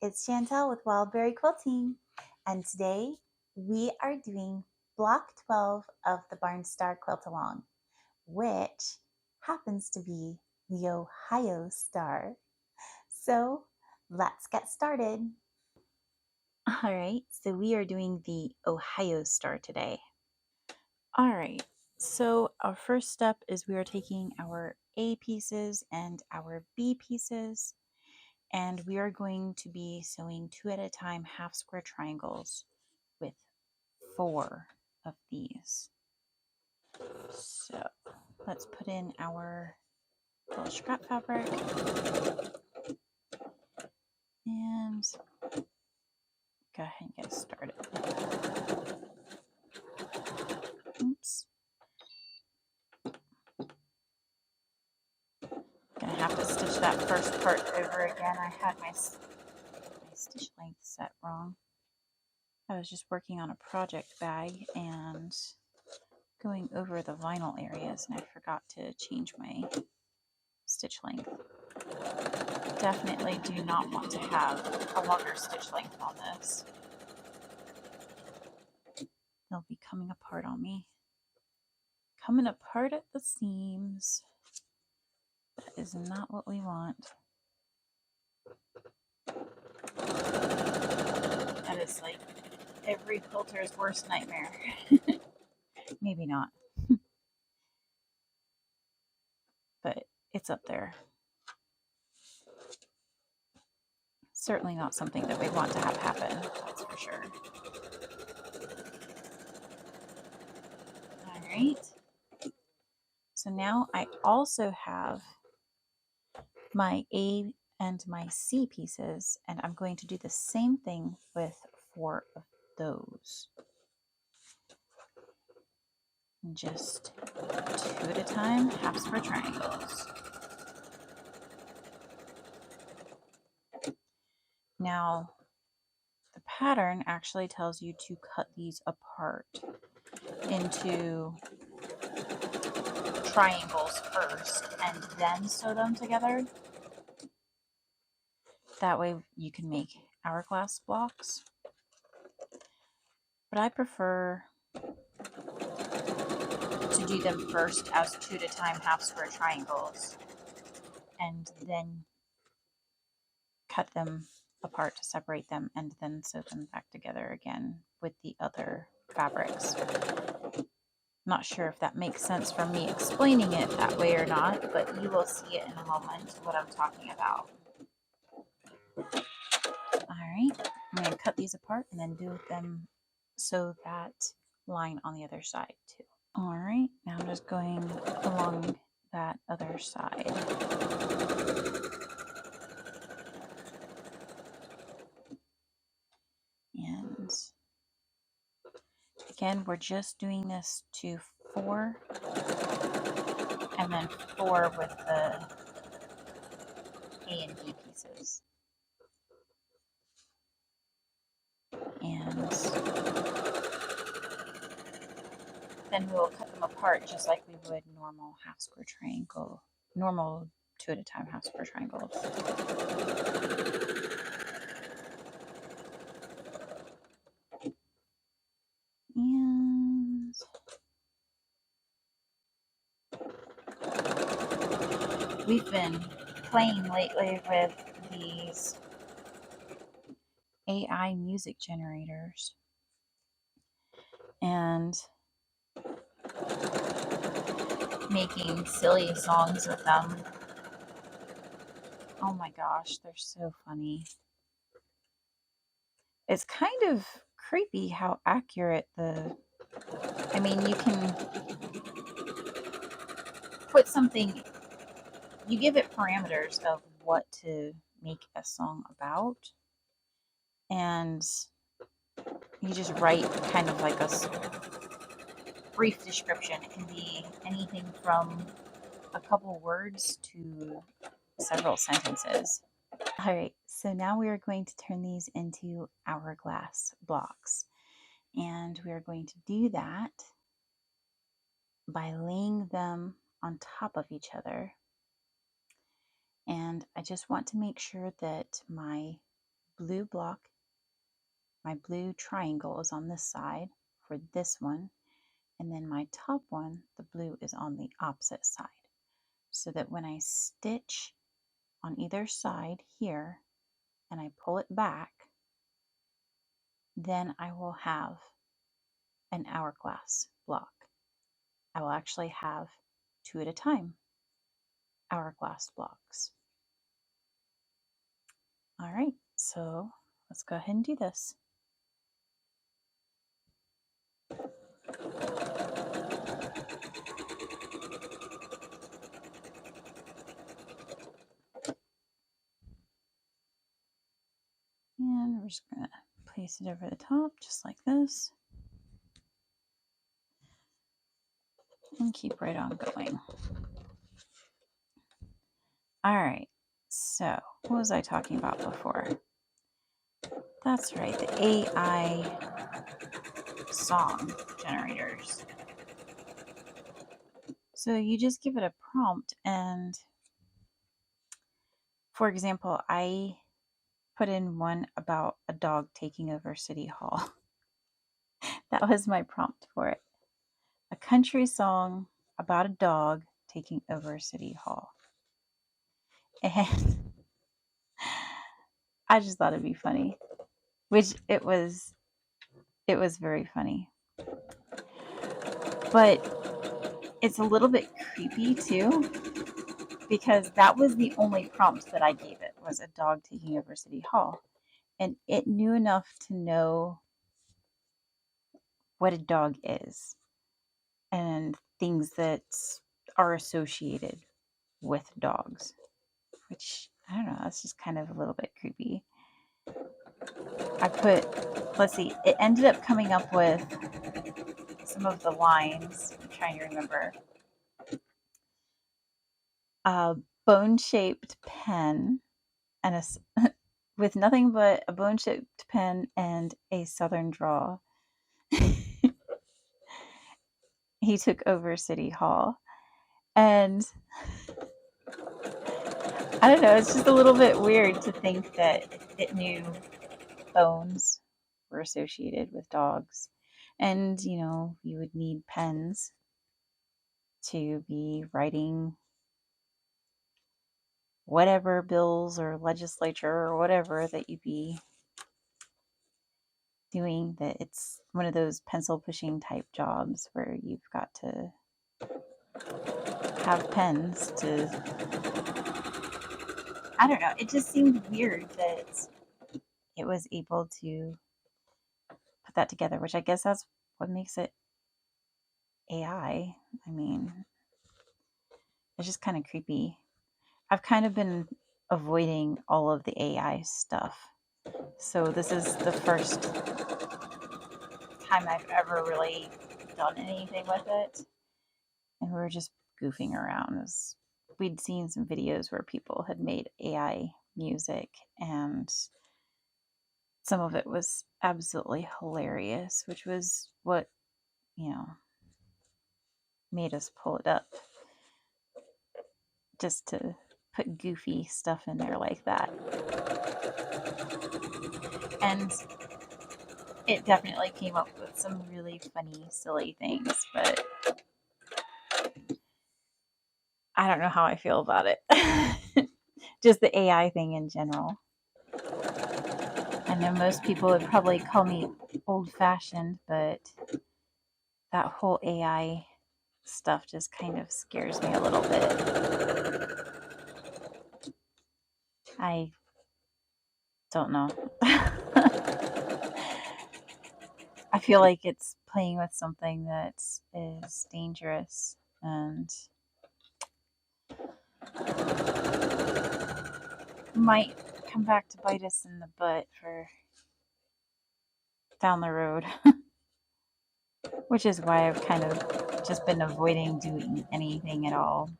it's Chantel with Wildberry Quilting, and today we are doing block 12 of the Barnstar Quiltalong, which happens to be the Ohio star. So let's get started. All right, so we are doing the Ohio star today. All right, so our first step is we are taking our A pieces and our B pieces, and we are going to be sewing 2 at a time half square triangles with 4 of these. So let's put in our little scrap fabric and go ahead and get started. Oops. Gonna have to stitch that first part over again. I had my stitch length set wrong. I was just working on a project bag and going over the vinyl areas, and I forgot to change my stitch length. Definitely do not want to have a longer stitch length on this. They'll be coming apart on me. Coming apart at the seams. That is not what we want. That is like every quilter's worst nightmare. Maybe not. But it's up there. Certainly not something that we want to have happen, that's for sure. Alright. So now I also have my A and my C pieces, and I'm going to do the same thing with 4 of those. And just 2 at a time, half square triangles. Now, the pattern actually tells you to cut these apart into triangles first and then sew them together. That way you can make hourglass blocks. But I prefer to do them first as 2 at a time half square triangles and then cut them apart to separate them and then sew them back together again with the other fabrics. Not sure if that makes sense from me explaining it that way or not, but you will see it in a moment what I'm talking about. Alright, I'm going to cut these apart and then do them sew that line on the other side too. Alright, now I'm just going along that other side. And again, we're just doing this to 4 and then 4 with the A and B pieces. And then we'll cut them apart just like we would normal half square triangle, normal 2 at a time half square triangles. And we've been playing lately with these AI music generators and making silly songs with them. Oh my gosh, they're so funny. It's kind of creepy how accurate I mean, you can put something, you give it parameters of what to make a song about, and you just write kind of like a brief description. It can be anything from a couple words to several sentences. All right, so now we are going to turn these into hourglass blocks, and we are going to do that by laying them on top of each other. And I just want to make sure that my blue block, my blue triangle is on this side for this one, and then my top one, the blue is on the opposite side. So that when I stitch on either side here and I pull it back, then I will have an hourglass block. I will actually have 2 at a time hourglass blocks. All right, so let's go ahead and do this. And we're just going to place it over the top just like this and keep right on going. All right, so what was I talking about before? That's right, the AI song generators. So you just give it a prompt, and for example, I put in one about a dog taking over City Hall. That was my prompt for it. A country song about a dog taking over City Hall. And I just thought it'd be funny, which it was very funny. But it's a little bit creepy too, because that was the only prompt that I gave it, was a dog taking over City Hall. And it knew enough to know what a dog is and things that are associated with dogs, which, I don't know, that's just kind of a little bit creepy. I put, let's see, it ended up coming up with some of the lines. I'm trying to remember. A bone-shaped pen and with nothing but a bone-shaped pen and a southern drawl. He took over City Hall. And I don't know, it's just a little bit weird to think that it knew bones were associated with dogs. And, you know, you would need pens to be writing whatever bills or legislature or whatever that you'd be doing, that it's one of those pencil pushing type jobs where you've got to have pens to, I don't know, it just seemed weird that it was able to put that together, which I guess that's what makes it AI. I mean, it's just kind of creepy. I've kind of been avoiding all of the AI stuff. So this is the first time I've ever really done anything with it. And we were just goofing around. We'd seen some videos where people had made AI music, and some of it was absolutely hilarious, which was what, you know, made us pull it up, just to put goofy stuff in there like that. And it definitely came up with some really funny, silly things, but I don't know how I feel about it. Just the AI thing in general. I know most people would probably call me old-fashioned, but that whole AI stuff just kind of scares me a little bit. I don't know. I feel like it's playing with something that is dangerous and might come back to bite us in the butt for down the road. Which is why I've kind of just been avoiding doing anything at all,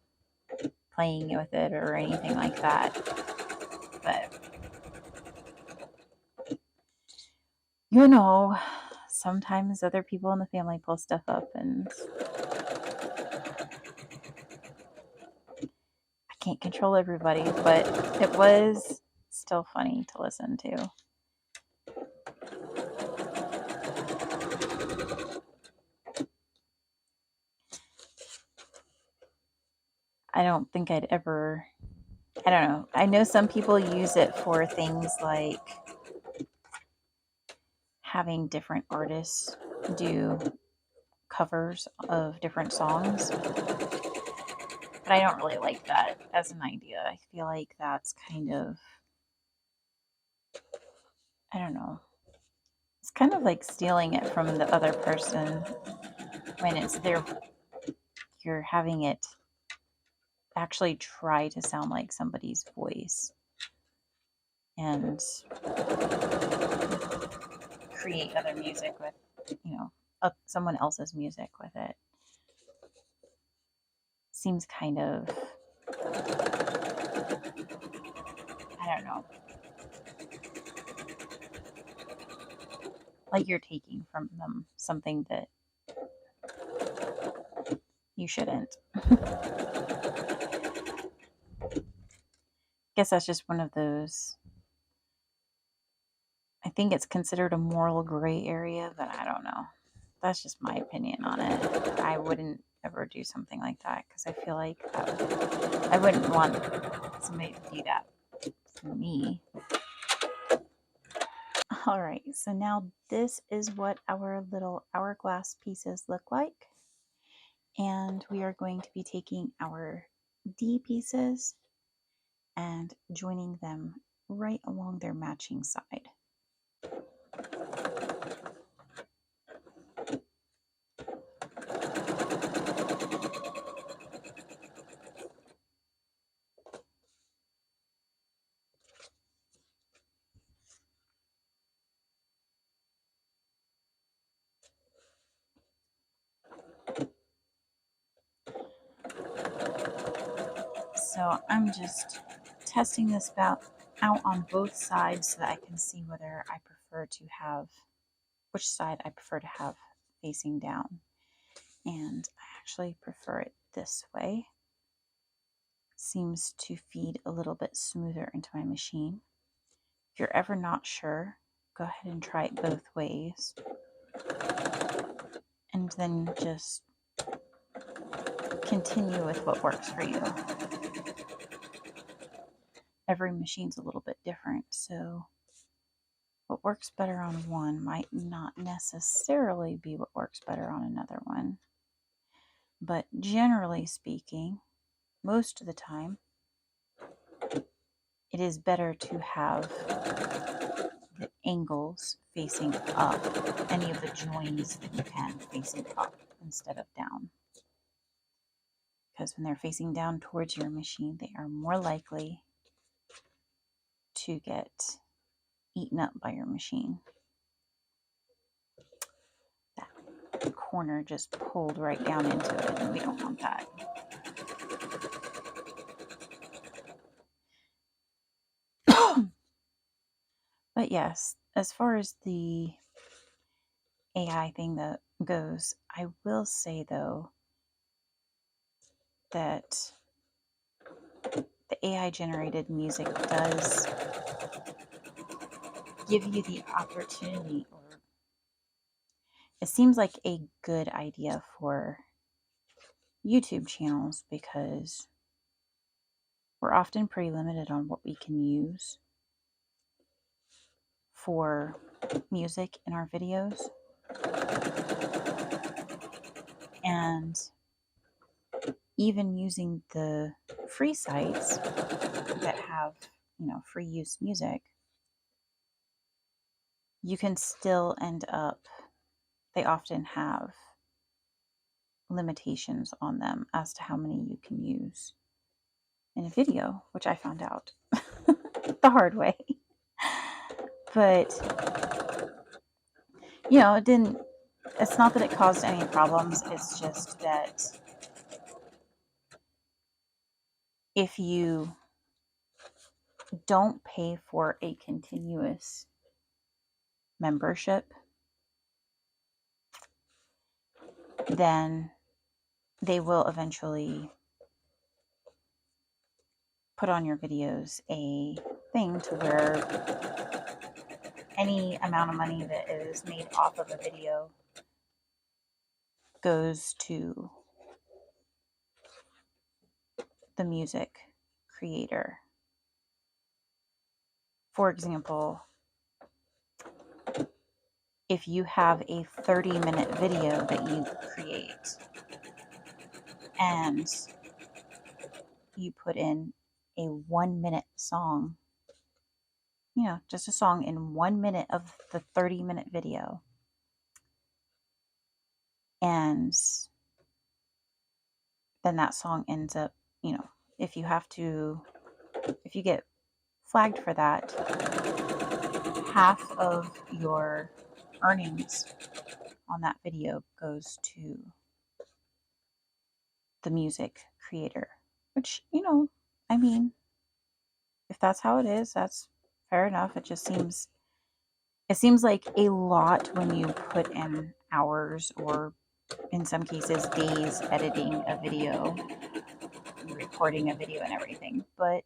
playing with it or anything like that. But, you know, sometimes other people in the family pull stuff up, and I can't control everybody, but it was still funny to listen to. I don't think I'd ever, I don't know. I know some people use it for things like having different artists do covers of different songs, but I don't really like that as an idea. I feel like that's kind of, I don't know. It's kind of like stealing it from the other person when it's their, you're having it actually try to sound like somebody's voice and create other music with, someone else's music with it. Seems kind of, I don't know, like you're taking from them something that you shouldn't. Guess that's just one of those. I think it's considered a moral gray area, but I don't know. That's just my opinion on it. I wouldn't ever do something like that because I feel like I wouldn't want somebody to do that for me. All right, so now this is what our little hourglass pieces look like. And we are going to be taking our D pieces and joining them right along their matching side. So I'm just testing this out on both sides so that I can see whether I prefer to have, which side I prefer to have facing down. And I actually prefer it this way. Seems to feed a little bit smoother into my machine. If you're ever not sure, go ahead and try it both ways. And then just continue with what works for you. Every machine's a little bit different, so what works better on one might not necessarily be what works better on another one. But generally speaking, most of the time, it is better to have the angles facing up, any of the joins that you can facing up instead of down. Because when they're facing down towards your machine, they are more likely to get eaten up by your machine. That corner just pulled right down into it, and we don't want that. But yes, as far as the AI thing that goes, I will say though that the AI generated music does give you the opportunity, or it seems like a good idea for YouTube channels because we're often pretty limited on what we can use for music in our videos. And even using the free sites that have, free use music, you can still end up, they often have limitations on them as to how many you can use in a video, which I found out the hard way. But, it's not that it caused any problems, it's just that if you don't pay for a continuous membership, then they will eventually put on your videos a thing to where any amount of money that is made off of a video goes to the music creator. For example, if you have a 30-minute video that you create and you put in a 1-minute song, just a song in 1 minute of the 30-minute video, and then that song ends up, if you get flagged for that, half of your earnings on that video goes to the music creator, which, I mean, if that's how it is, that's fair enough. It seems like a lot when you put in hours, or in some cases days, editing a video, recording a video and everything. But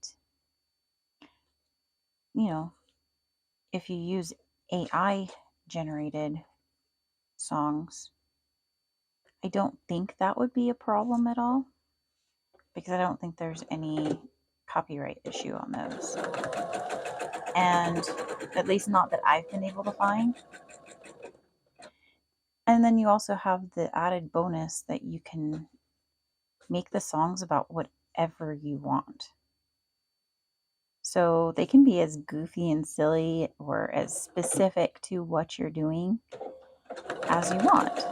if you use AI generated songs, I don't think that would be a problem at all, because I don't think there's any copyright issue on those. And at least not that I've been able to find. And then you also have the added bonus that you can make the songs about whatever you want. So they can be as goofy and silly or as specific to what you're doing as you want,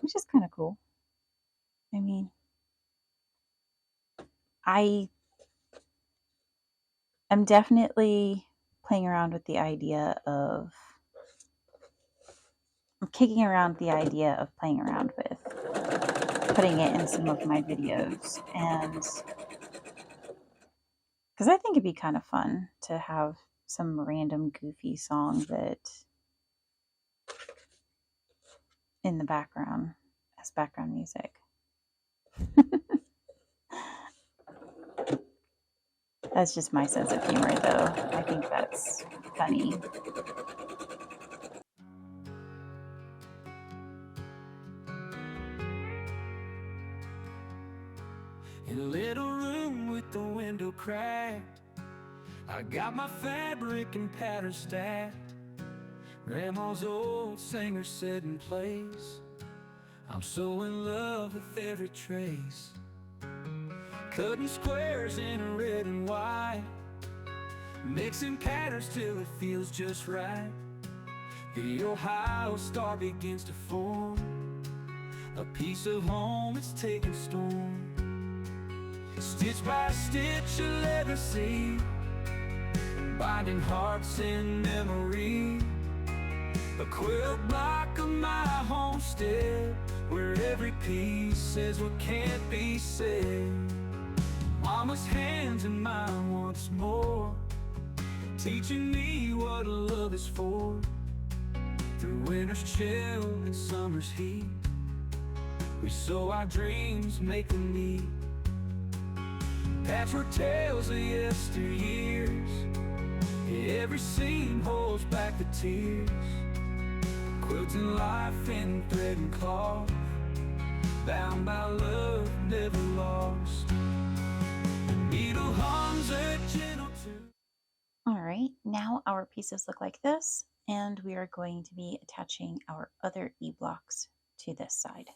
which is kind of cool. I mean, I am definitely playing around with the idea of, I'm kicking around the idea of playing around with putting it in some of my videos, and because I think it'd be kind of fun to have some random goofy song that in the background as background music. That's just my sense of humor, though. I think that's funny. In a little room with the window cracked, I got my fabric and pattern stacked. Grandma's old singer set in place. I'm so in love with every trace. Cutting squares in red and white, mixing patterns till it feels just right. The Ohio star begins to form, a piece of home it's taking storm. Stitch by stitch, a legacy, binding hearts in memory. A quilt block of my homestead, where every piece says what can't be said. Mama's hands in mine once more, teaching me what love is for. Through winter's chill and summer's heat, we sew our dreams, make them neat. Patchwork tales of yesteryears, every seam holds back the tears. Quilting life in thread and cloth, bound by love never lost. The needle hums a gentle tune. Alright, now our pieces look like this, and we are going to be attaching our other E-blocks to this side.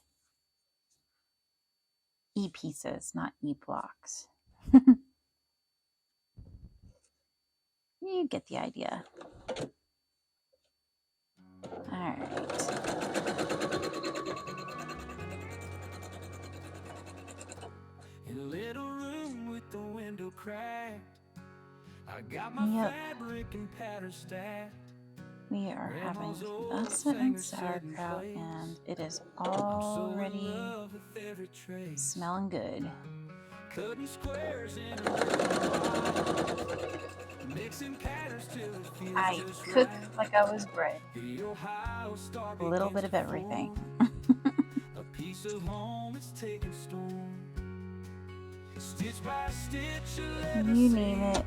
E-pieces, not E-blocks. You get the idea. Alright. In a little room with the window cracked, I got my fabric and pattern stacked. We are having pasta and sauerkraut, and it is already smelling good. Cutting squares in I cook like I was bred. A little bit of everything. A piece of home is taking storm. Stitch by stitch, you name it.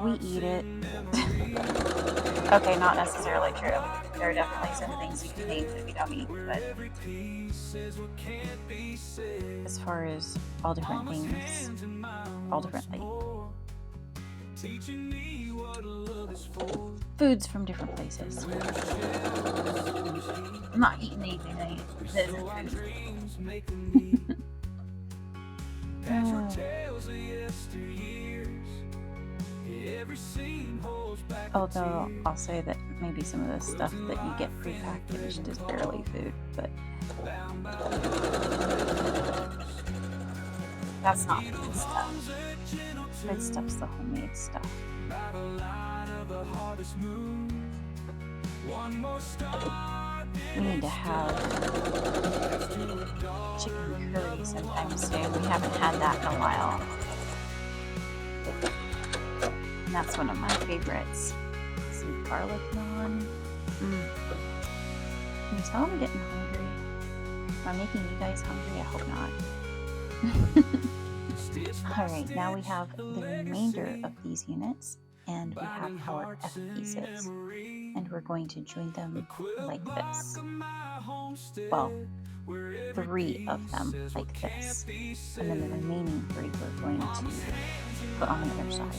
We eat it. Okay, not necessarily true. There are definitely some things you can name that we don't eat, but as far as all different things, all differently. Foods from different places. I'm not eating anything that isn't food. Although I'll say that maybe some of the stuff that you get prepackaged is barely food, but that's not food stuff. Food stuff's the homemade stuff. We need to have chicken curry sometime soon. We haven't had that in a while. And that's one of my favorites. Some garlic naan. Can you tell I'm getting hungry? Am I making you guys hungry? I hope not. Alright, now we have the remainder of these units, and we have our F pieces. And we're going to join them like this. Well, 3 of them like this. And then the remaining 3 we're going to put on the other side.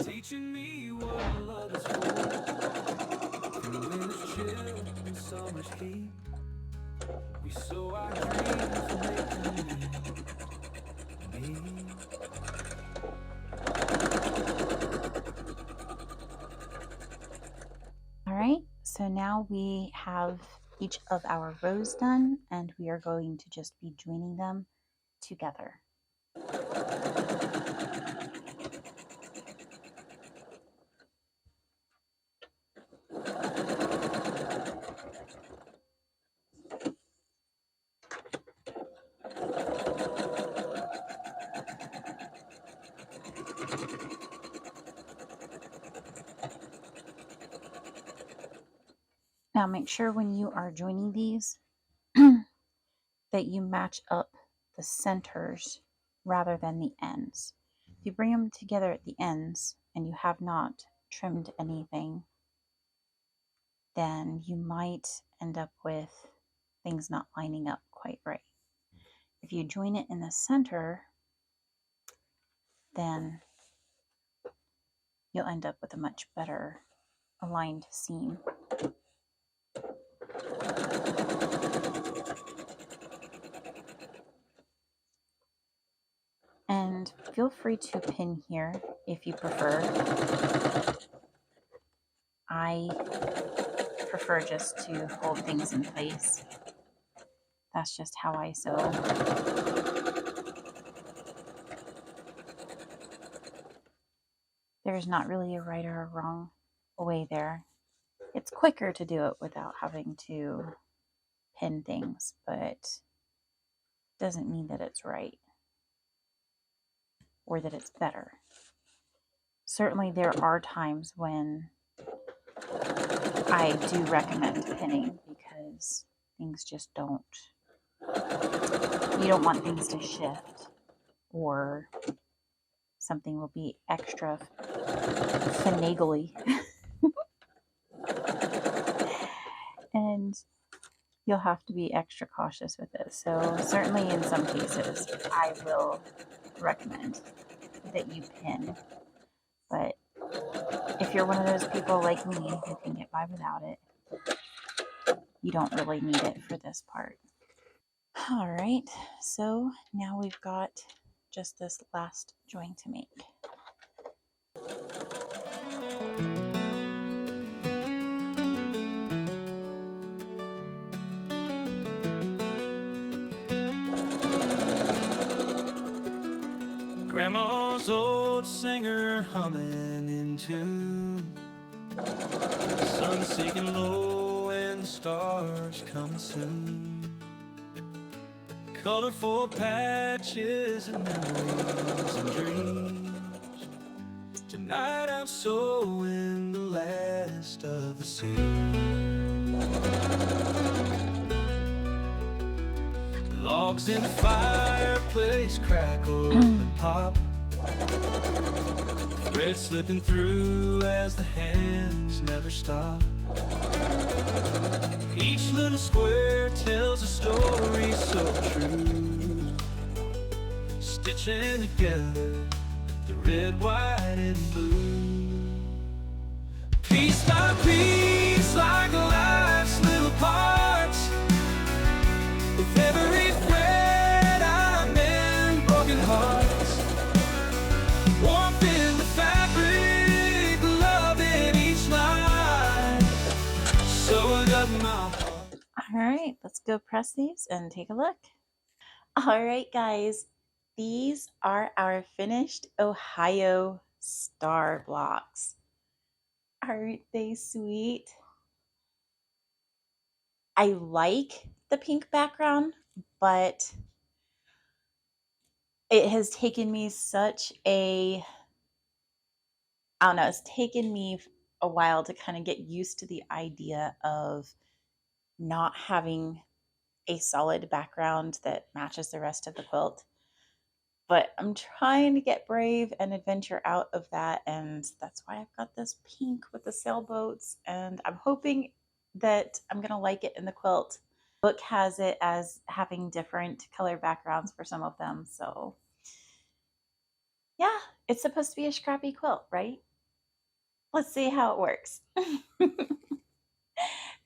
Teaching me what love is for. When it's chill in summer's heat, we sow our dreams making me. Alright, so now we have each of our rows done, and we are going to just be joining them together. Now make sure when you are joining these that you match up the centers rather than the ends. If you bring them together at the ends and you have not trimmed anything, then you might end up with things not lining up quite right. If you join it in the center, then you'll end up with a much better aligned seam. And feel free to pin here if you prefer. I prefer just to hold things in place. That's just how I sew. There's not really a right or a wrong way there. It's quicker to do it without having to pin things, but doesn't mean that it's right or that it's better. Certainly there are times when I do recommend pinning because things just don't, you don't want things to shift or something will be extra finagly. And you'll have to be extra cautious with it. So certainly in some cases, I will recommend that you pin. But if you're one of those people like me who can get by without it, you don't really need it for this part. All right, so now we've got just this last join to make. Grandma's old singer humming in tune, sun sinking low and the stars coming soon. Colorful patches and memories and dreams. Tonight I'm sewing the last of the seams. Logs in the fireplace crackle and pop. Thread slipping through as the hands never stop. Each little square tells a story so true. Stitching together the red, white, and blue. Piece by piece, like life's little parts. With every thread I'm in broken hearts. Warmth in the fabric, love in each line. So it up my heart. All right, let's go press these and take a look. All right, guys, these are our finished Ohio star blocks. Aren't they sweet? I like the pink background, but it has taken me I don't know, it's taken me a while to kind of get used to the idea of not having a solid background that matches the rest of the quilt. But I'm trying to get brave and adventure out of that, and that's why I've got this pink with the sailboats, and I'm hoping that I'm going to like it in the quilt. The book has it as having different color backgrounds for some of them, so yeah, it's supposed to be a scrappy quilt, right? Let's see how it works.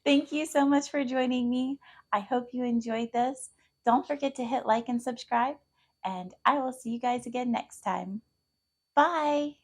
Thank you so much for joining me. I hope you enjoyed this. Don't forget to hit like and subscribe, and I will see you guys again next time. Bye.